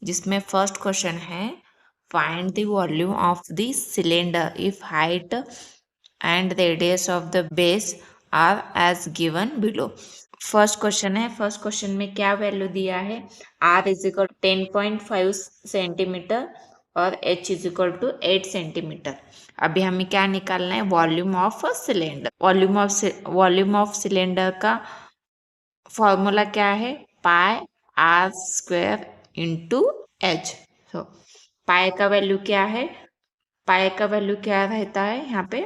जिसमें first question है find the volume of the cylinder if height and radius of the base are as given below. First question है, first question में क्या value दिया है, r is equal 10.5 centimetre और h is equal to 8 centimetre. अभी हमें क्या निकालना है, volume of cylinder. Volume of cylinder का फॉर्मूला क्या है, pi r square into h. तो पाई का वैल्यू क्या है, पाई का वैल्यू क्या रहता है यहाँ पे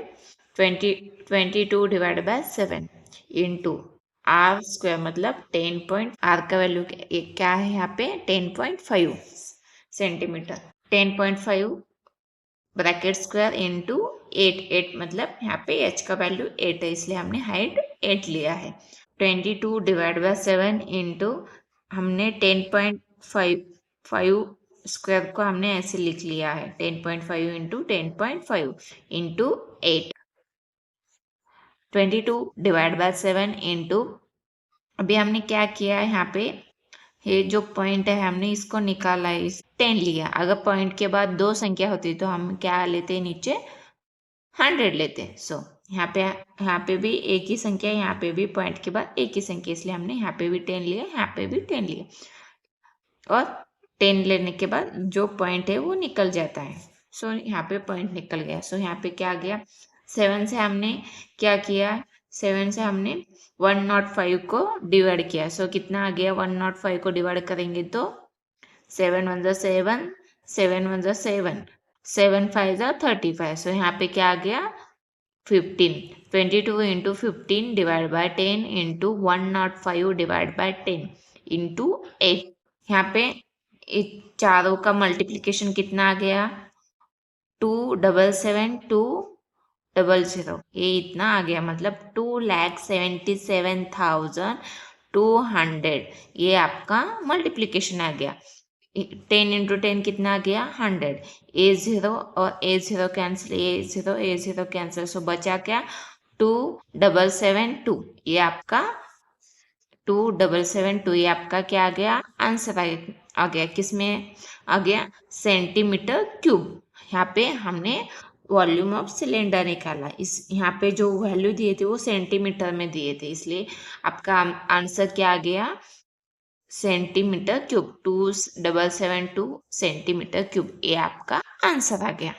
22 divide by 7 into r square मतलब 10 आर का वैल्यू क्या है यहाँ पे 10.5 सेंटीमीटर, 10.5 ब्रैकेट स्क्वायर इंटू 8 मतलब यहाँ पे एच का वैल्यू 8 है इसलिए हमने हाइट 8 लिया है। 22 डिवाइड बाय 7 इंटू हमने 10.5 स्क्वायर को हमने ऐसे लिख लिया है 10.5 into 10.5 into 8। 22 divide by 7 into, अभी हमने क्या किया है यहाँ पे, ये जो पॉइंट है हमने इसको निकाला है, 10 लिया। अगर पॉइंट के बाद दो संख्या होती तो हम क्या लेते, नीचे 100 लेते। सो यहाँ पे भी एक ही संख्या, यहाँ पे भी पॉइंट के बाद एक ही संख्या, इसलिए हमने यहाँ पे भी 10 लिया, यहाँ पे भी 10 लिया और 10 लेने के बाद जो पॉइंट है वो निकल जाता है। सो यहाँ पे पॉइंट निकल गया। सो यहाँ पे क्या गया, 7 से हमने क्या किया, 7 से हमने 105 को डिवाइड किया। सो कितना आ गया, 105 को डिवाइड करेंगे तो 7 1 7, 7 1 7, 7 5 35। सो यहाँ पे क्या आ गया 15, 22 into 15 divide by 10 into 105 divide by 10 into 8। यहाँ पे इस चारों का मल्टीप्लिकेशन कितना आ गया, 277,200, ये इतना आ गया मतलब 2,77,200, ये आपका मल्टीप्लिकेशन आ गया। 10 इंटू 10 कितना आ गया 100, A0 और A0 कैंसिल, A0 कैंसिल, सो बचा क्या 2772, ये आपका 2772, ये आपका क्या आ गया आंसर आ गया। किसमें आ गया, सेंटीमीटर क्यूब। यहाँ पे हमने वॉल्यूम ऑफ सिलेंडर निकाला, इस यहाँ पे जो वैल्यू दिए थे वो सेंटीमीटर में दिए थे, इसलिए आपका आंसर क्या आ गया सेंटीमीटर क्यूब, 2772 सेंटीमीटर क्यूब, ये आपका आंसर आ गया।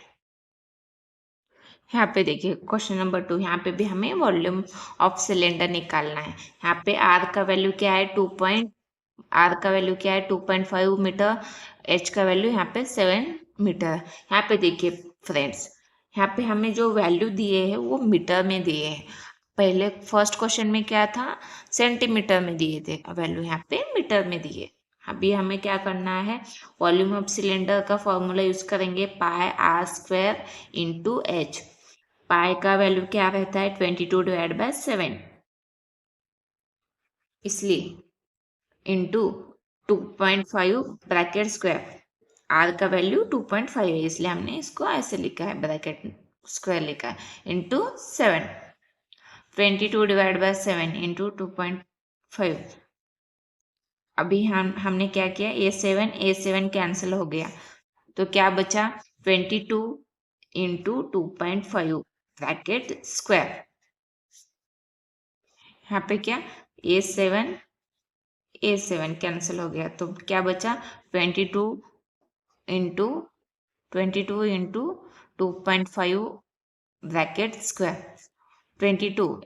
यहाँ पे देखिए क्वेश्चन नंबर 2, यहाँ पे भी हमें वॉल्यूम ऑफ सिलेंडर निकालना है। यहाँ पे आर का वैल्यू क्या है 2.5 मीटर, एच का वैल्यू यहाँ पे 7 मीटर। यहाँ पे देखिए फ्रेंड्स, यहाँ पे हमें जो वैल्यू दिए हैं वो मीटर में दिए हैं। पहले फर्स्ट क्वेश्चन में क्या था, सेंटीमीटर में दिए थे, वैल्यू यहाँ पे मीटर में दिए। अभी हमें क्या करना है, वॉल्यूम ऑफ सिलेंडर का फॉर्मूला यूज करेंगे, पाई r square into h. Pi का वैल्यू क्या रहता है 22 डिवाइड बाय 7, इसलिए इंटू 2.5 ब्रैकेट स्क्वायर, आर का वैल्यू 2.5 है इसलिए हमने इसको ऐसे लिखा है, ब्रैकेट स्क्वायर लिखा है, इंटू 7, 22 डिवाइड बाय 7 इंटू 2.5। अभी हमने क्या किया, A7 कैंसिल हो गया तो क्या बचा 22 इंटू 2.5 ब्रैकेट स्क्वायर। यहाँ पे क्या A7 कैंसिल हो गया तो क्या बचा 22 इंटू 2.5 ब्रैकेट स्क्वायर 22।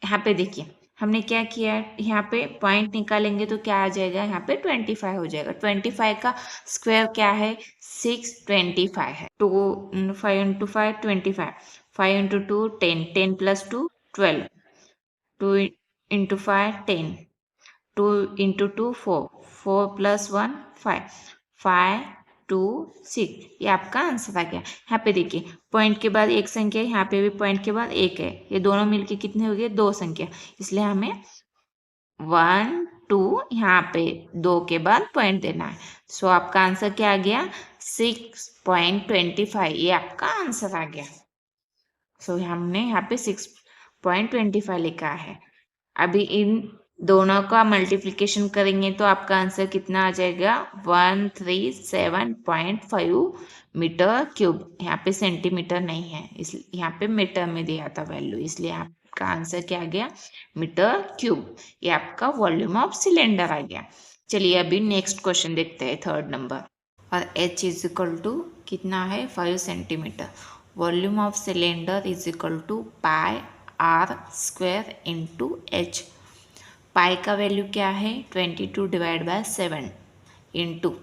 यहाँ पे देखिए हमने क्या किया है, यहाँ पे पॉइंट निकालेंगे तो क्या आ जाएगा, यहाँ पे 25 हो जाएगा। 25 का स्क्वायर क्या है 625 है, 5 into 5 25, 5 into 2 10, 10 plus 2 12, 2 into 5 10, 2 into 2 4, 4 plus 1 5, 5 2 6, ये आपका आंसर आ गया। यहाँ पे देखिए पॉइंट के बाद एक संख्या, यहाँ पे भी पॉइंट के बाद एक है, ये दोनों मिलके कितने हो गए, दो संख्या, इसलिए हमें 1 2 यहाँ पे 2 के बाद पॉइंट देना है। सो आपका आंसर क्या आ गया 6.25, ये आपका आंसर आ गया। सो हमने यहाँ पे 6.25 लिखा है। अभी इन दोनों का मल्टीप्लिकेशन करेंगे तो आपका आंसर कितना आ जाएगा 137.5 मीटर क्यूब। यहाँ पे सेंटीमीटर नहीं है, इस यहाँ पे मीटर में दिया था वैल्यू, इसलिए आपका आंसर क्या आ गया मीटर क्यूब। ये आपका वॉल्यूम ऑफ सिलेंडर आ गया। चलिए अभी नेक्स्ट क्वेश्चन देखते हैं, थर्ड नंबर। और h इज इक्वल टू कितना है 5 centimetre. Volume of cylinder is equal to pi r square into h. Pi का वैल्यू क्या है 22/7 इंटू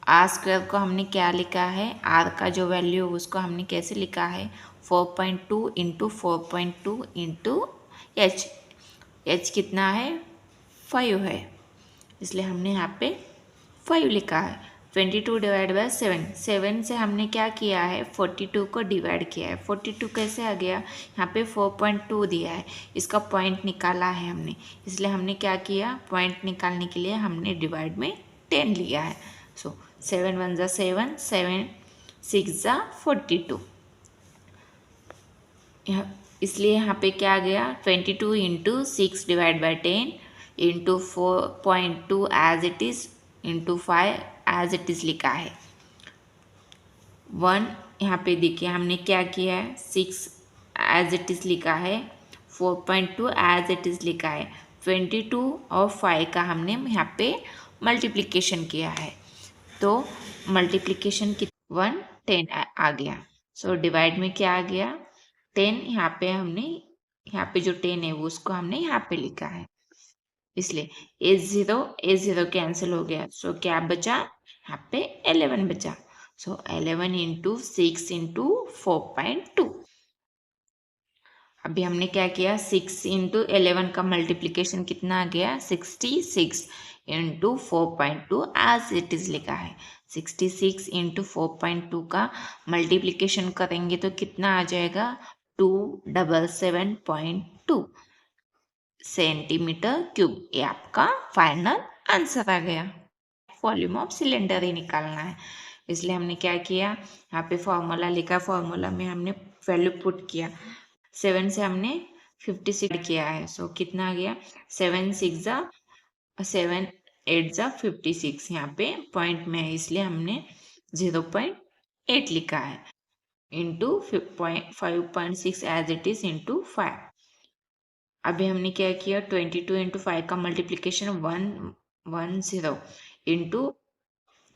आर स्क्वायर को हमने क्या लिखा है, आर का जो वैल्यू उसको हमने कैसे लिखा है 4.2 इंटू 4.2 इंटू एच। एच कितना है 5 है, इसलिए हमने यहाँ पे 5 लिखा है। 22/7, 7 से हमने क्या किया है 42 को डिवाइड किया है। 42 कैसे आ गया, यहाँ पे 4.2 दिया है, इसका पॉइंट निकाला है हमने, इसलिए हमने क्या किया पॉइंट निकालने के लिए हमने डिवाइड में 10 लिया है। सो 7 1 ज़ा 7, 7 6 ज़ा 42, इसलिए यहाँ पे क्या आ गया 22 into 6 divide by 10 into 4.2 as it is into 5 as it is लिखा है। 1 यहाँ पे देखिए हमने क्या किया है 6 एज इट इज़ लिखा है, 4.2 एज इट इज़ लिखा है, 22 और 5 का हमने यहाँ पे मल्टीप्लिकेशन किया है, तो मल्टीप्लिकेशन की 1 10 आ गया। सो डिवाइड में क्या आ गया 10, यहाँ पे हमने यहाँ पे जो 10 है वो उसको हमने यहाँ पे लिखा है, इसलिए ए जीरो कैंसिल हो गया। सो क्या बचा यहाँ पे 11 बचा। सो 11 इंटू 6 इंटू 4.2। अभी हमने क्या किया 6 इंटू 11 का मल्टीप्लिकेशन कितना आ गया 66 इंटू 4.2 एज इट इज लिखा है। 66 इंटू 4.2 का मल्टीप्लिकेशन करेंगे तो कितना आ जाएगा 277.2 सेंटीमीटर क्यूब। ये आपका फाइनल आंसर आ गया। वॉल्यूम ऑफ सिलेंडर ही निकालना है, इसलिए हमने क्या किया यहाँ पे फॉर्मूला लिखा, फॉर्मूला में हमने वैल्यू पुट किया। 7 से हमने 56 किया है, सो कितना आ गया 7 8 जा 56, यहाँ पे पॉइंट में है इसलिए हमने 0.8 लिखा है into 5.6 as it is into 5। अभी हमने क्या किया 22 इंटू 5 का मल्टीप्लीकेशन 110 इंटू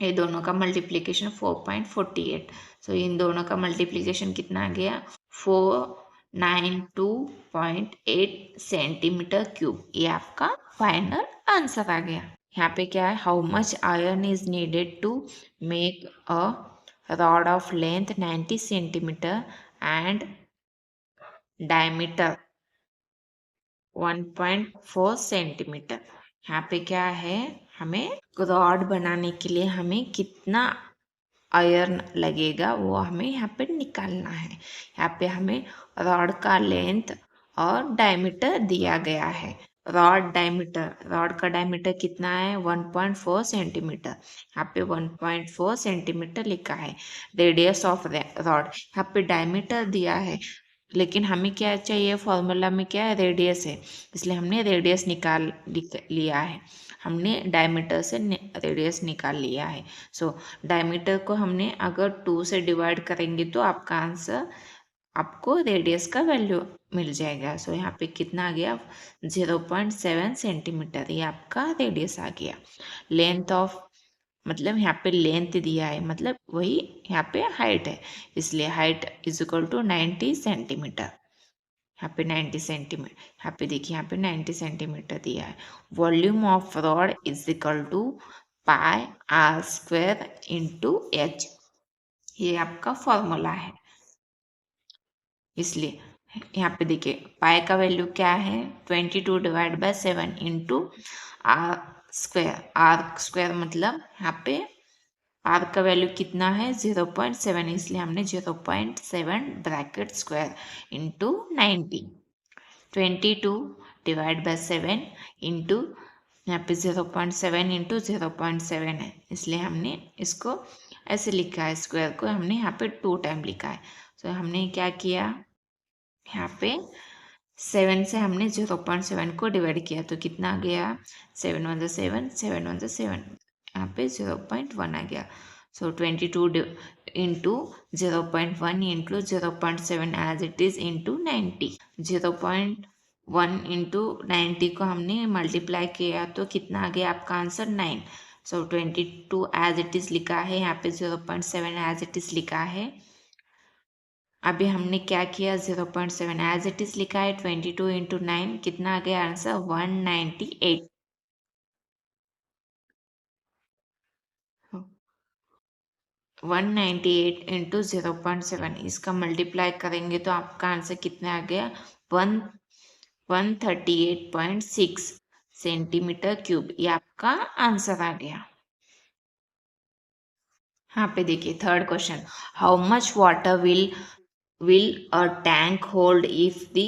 ये दोनों का मल्टीप्लिकेशन 4.48। सो इन दोनों का मल्टीप्लिकेशन कितना आ गया 492.8 सेंटीमीटर क्यूब। ये आपका फाइनल आंसर आ गया। यहाँ पे क्या है how much iron is needed to make a rod of length 90 centimetre and diameter 1.4 centimetre. यहाँ पे क्या है हमें रॉड बनाने के लिए हमें कितना आयरन लगेगा वो हमें यहाँ पे निकालना है। यहाँ पे हमें रॉड का लेंथ और डायमीटर दिया गया है। रॉड का डायमीटर कितना है 1.4 सेंटीमीटर, यहाँ पे 1.4 सेंटीमीटर लिखा है। रेडियस ऑफ रॉड यहाँ पे डायमीटर दिया है, लेकिन हमें क्या चाहिए फॉर्मूला में क्या है रेडियस है, इसलिए हमने रेडियस निकाल लिया है। हमने डायमीटर से रेडियस निकाल लिया है। सो डायमीटर को हमने अगर 2 से डिवाइड करेंगे तो आपका आंसर आपको रेडियस का वैल्यू मिल जाएगा। सो यहाँ पे कितना आ गया 0.7 सेंटीमीटर, ये आपका रेडियस आ गया। लेंथ ऑफ मतलब यहाँ पे लेंथ दिया है, मतलब वही यहाँ पे हाइट है, इसलिए height is equal to 90 centimetre. यहाँ पे 90 सेंटीमीटर, यहाँ पे देखिए यहाँ पे 90 सेंटीमीटर दिया है। Volume of rod is equal to pi r square into h, ये आपका फॉर्मूला है। इसलिए यहाँ पे देखिए पाई का वैल्यू क्या है 22/7 इंटू आर स्क्वायर मतलब यहाँ पे आर का वैल्यू कितना है 0.7, इसलिए हमने 0.7 ब्रैकेट स्क्वायर इंटू 90। 22/7 इंटू यहाँ पे 0.7 इंटू 0.7 है, इसलिए हमने इसको ऐसे लिखा है, स्क्वायर को हमने यहाँ पे 2 टाइम लिखा है। तो हमने क्या किया यहाँ पे 7 से हमने 0.7 को डिवाइड किया तो कितना आ गया, 7 1 7, 7 1 7, यहाँ पे 0.1 आ गया। So 22 into 0.1 into 0.7 as it is into 90। 0.1 into 90 को हमने मल्टीप्लाई किया तो कितना आ गया आपका answer 9। So 22 as it is लिखा है, यहाँ पे 0.7 एज इट इज लिखा है। अभी हमने क्या किया, 0.7 एज इट इज लिखा है, 22 इंटू 9 कितना आ गया आंसर 198। 198 इंटू 0.7 इसका मल्टीप्लाई करेंगे तो आपका आंसर कितना आ गया, 138.6 सेंटीमीटर क्यूब। ये आपका आंसर आ गया। यहाँ पे देखिए third question, how much water will a tank hold if the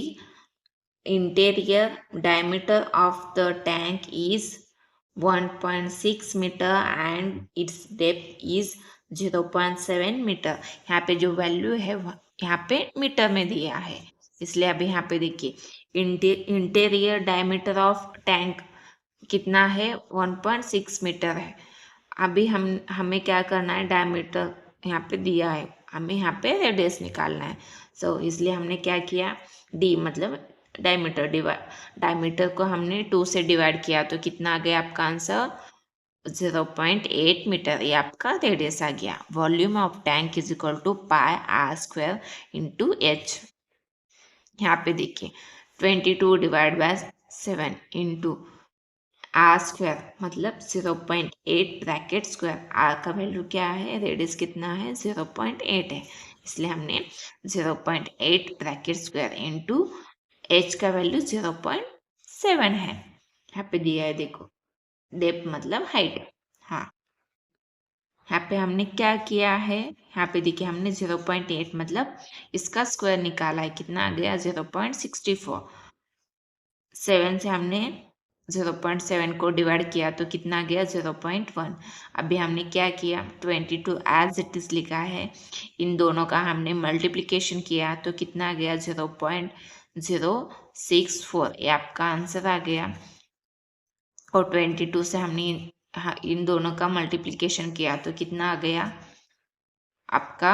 interior diameter of the tank is 1.6 meter and its depth is 0.7 metre. यहाँ पे जो वैल्यू है यहाँ पे मीटर में दिया है, इसलिए अभी यहाँ पे देखिए इंटीरियर डायमीटर ऑफ टैंक कितना है, 1.6 मीटर है। अभी हमें क्या करना है, डायमीटर यहाँ पे दिया है, हमें यहाँ पे रेडियस निकालना है। सो इसलिए हमने क्या किया, डी मतलब डायमीटर को हमने 2 से डिवाइड किया तो कितना आ गया आपका आंसर 0.8 मीटर। ये आपका रेडियस आ गया। Volume of tank is equal to pi r square into h. यहाँ पे देखिए 22 divide by 7 into r square मतलब 0.8 ब्रैकेट स्क्वायर। आर का वैल्यू क्या है, रेडियस कितना है 0.8 है, इसलिए हमने 0.8 ब्रैकेट स्क्वायर इंटू एच का वैल्यू 0.7 है। यहाँ पे दिया है देखो, डेप्थ मतलब हाइट। हाँ, यहाँ पे हमने क्या किया है, यहाँ पे देखिए हमने 0.8 मतलब इसका स्क्वायर निकाला है, कितना आ गया 0.64। 7 से हमने 0.7 को डिवाइड किया तो कितना आ गया 0.1। अभी हमने क्या किया, 22 एज इट इज लिखा है, इन दोनों का हमने मल्टीप्लिकेशन किया तो कितना आ गया 0.064। ये आपका आंसर आ गया। और 22 से हमने इन दोनों का मल्टीप्लिकेशन किया तो कितना आ गया आपका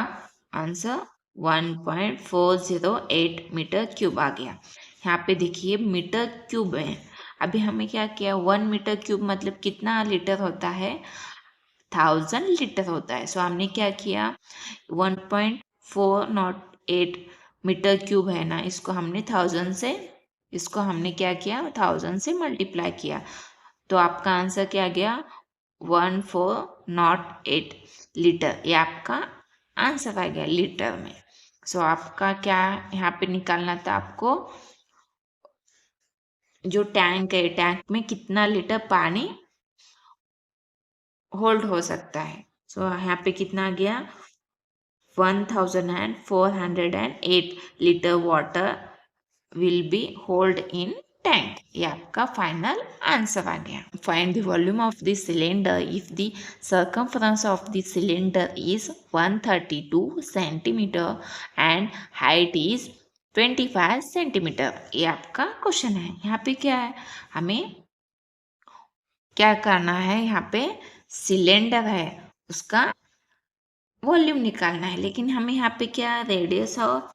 आंसर 1.408 मीटर क्यूब आ गया। यहाँ पे देखिए मीटर क्यूब है। अभी हमें क्या किया, 1 मीटर क्यूब मतलब कितना लीटर होता है, 1000 लीटर होता है। सो हमने क्या किया, 1.408 मीटर क्यूब है ना, इसको हमने क्या किया 1000 से मल्टीप्लाई किया तो आपका आंसर क्या गया 1408 लीटर। ये आपका आंसर आ गया लीटर में। सो आपका क्या यहाँ पे निकालना था आपको, जो टैंक है टैंक में कितना लीटर पानी होल्ड हो सकता है। सो यहाँ पे कितना गया 1408 litre water will be hold in tank. ये आपका फाइनल आंसर आ गया। Find the volume of the cylinder if the circumference of the cylinder is 132 centimetre and height is 25 centimetre. ये आपका क्वेश्चन है। यहाँ पे क्या है, हमें क्या करना है, यहाँ पे सिलेंडर है उसका वॉल्यूम निकालना है, लेकिन हमें यहाँ पे क्या रेडियस और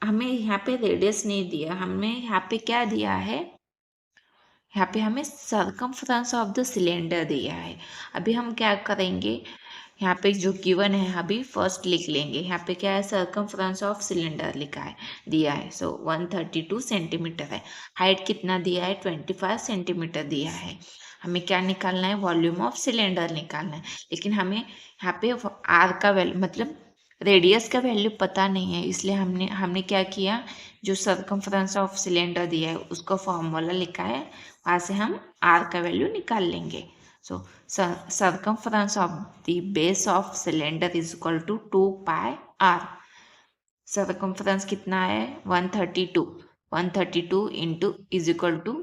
हमें यहाँ पे रेडियस नहीं दिया, हमें यहाँ पे क्या दिया है, यहाँ पे हमें सर्कमफ्रेंस ऑफ द सिलेंडर दिया है। अभी हम क्या करेंगे, यहाँ पे जो गिवन है अभी फर्स्ट लिख लेंगे। यहाँ पे क्या है, सर्कमफ्रेंस ऑफ सिलेंडर लिखा है, दिया है। सो 132 सेंटीमीटर है। हाइट कितना दिया है, 25 सेंटीमीटर दिया है। हमें क्या निकालना है, वॉल्यूम ऑफ सिलेंडर निकालना है। लेकिन हमें यहाँ पे आर का वैल्यू मतलब रेडियस का वैल्यू पता नहीं है, इसलिए हमने हमने क्या किया, जो सर्कमफ्रेंस ऑफ सिलेंडर दिया है उसका फॉर्मूला लिखा है, वहाँ से हम आर का वैल्यू निकाल लेंगे। सो circumference of the base of cylinder is equal to 2 pi r। circumference कितना है 132, 132 into is equal to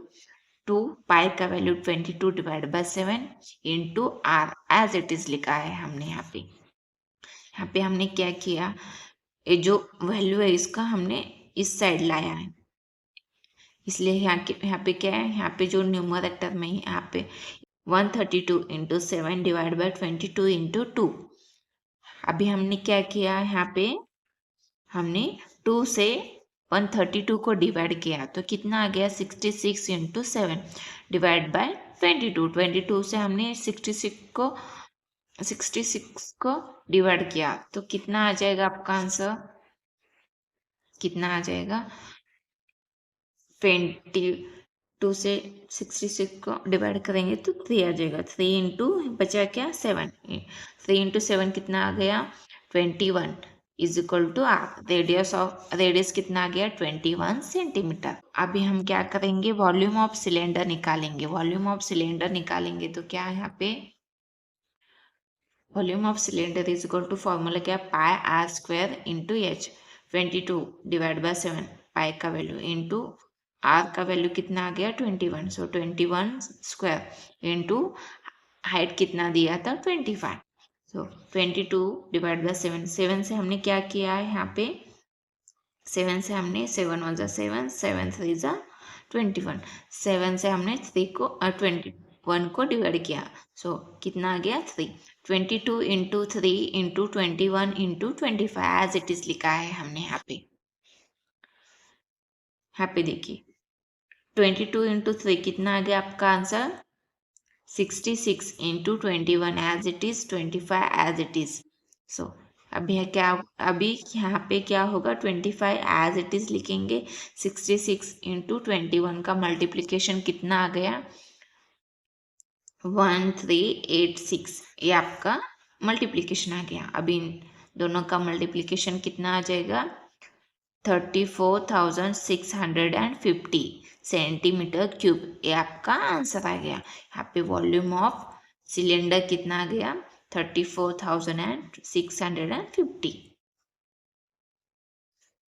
2 pi का value 22 divide by 7 into r as it is लिखा है हमने यहाँ पे हमने क्या किया, ये जो वैल्यू है इसका हमने इस साइड लाया है, इसलिए यहाँ पे क्या है, यहाँ पे जो न्यूमरेटर में यहाँ पे 132 इंटू 7 डिवाइड बाई 22 इंटू 2। अभी हमने क्या किया, यहाँ पे हमने 2 से 132 को डिवाइड किया तो कितना आ गया 66 इंटू 7 डिवाइड बाय 22 से हमने 66 को डिवाइड किया तो कितना आ जाएगा आपका आंसर, कितना आ जाएगा 22 से 66 को डिवाइड करेंगे तो 3 आ जाएगा। 3 इंटू बचा क्या 7, 3 इंटू 7 कितना आ गया 21 is equal to r. Radius कितना आ गया 21 सेंटीमीटर। अभी हम क्या करेंगे, वॉल्यूम ऑफ सिलेंडर निकालेंगे। वॉल्यूम ऑफ सिलेंडर निकालेंगे तो क्या है यहाँ पे, volume of cylinder is equal to formula क्या, pi r square into h. 22 divide by 7 pi का वैल्यू इंटू आर का वैल्यू कितना आ गया 21, सो 21 स्क्वायर इंटू हाइट कितना दिया था 25, सो 22 डिवाइड बाय 7। 7 से हमने क्या किया है यहाँ पे, 7 से हमने 7 1 7, 7 3 21, 7 से हमने 3 को 21 को डिवाइड किया, सो कितना आ गया 3। 22 into 3 into 21 into 25 as it is लिखा है हमने यहाँ पे। यहाँ पे देखिए 22 इंटू 3 कितना आ गया आपका answer 66 into 21 as it is 25 as it is. So अभी यहाँ पे क्या होगा 25 एज इट इज लिखेंगे। 66 इंटू 21 का मल्टीप्लीकेशन कितना आ गया 1386, ये आपका मल्टीप्लीकेशन आ गया। अभी इन दोनों का मल्टीप्लीकेशन कितना आ जाएगा 34,650 सेंटीमीटर क्यूब, ये आपका आंसर आ गया। यहाँ पे वॉल्यूम ऑफ सिलेंडर कितना आ गया 34,650।